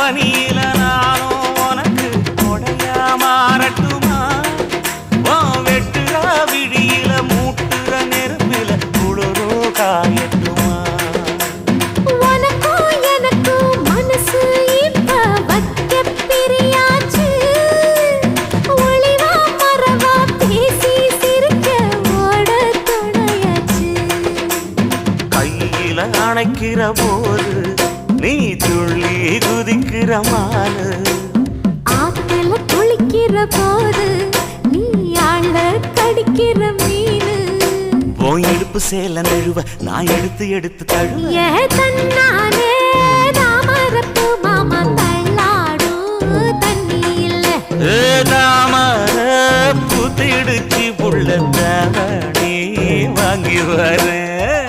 பனியில நானும் உனக்கு கொடையா மாறட்டுமா வெட்டுற விழியில மூட்டுற நெருப்பில குளிரோ காயட்டுமா உனக்கும் எனக்கும் மனசு இப்ப வைக்க பிரியாச்சு ஒளிவா மரவா பேசி சிரிக்க ஓட துணையாச்சு கையில அணைக்கிற போது நீ துள்ளி குதிக்கிற மானு ஆத்துல குளிக்கிற போது நீ ஆள கடிக்கிற மீனு போய் இடுப்பு சேல நழுவ நான் எடுத்து எடுத்து தழுவ ஏ தன்னானே தாமரப்பு மாமா தள்ளாடும் தண்ணி இல்ல தாமர பூத்திடுச்சு புள்ள தாவணி வாங்கி வரேன்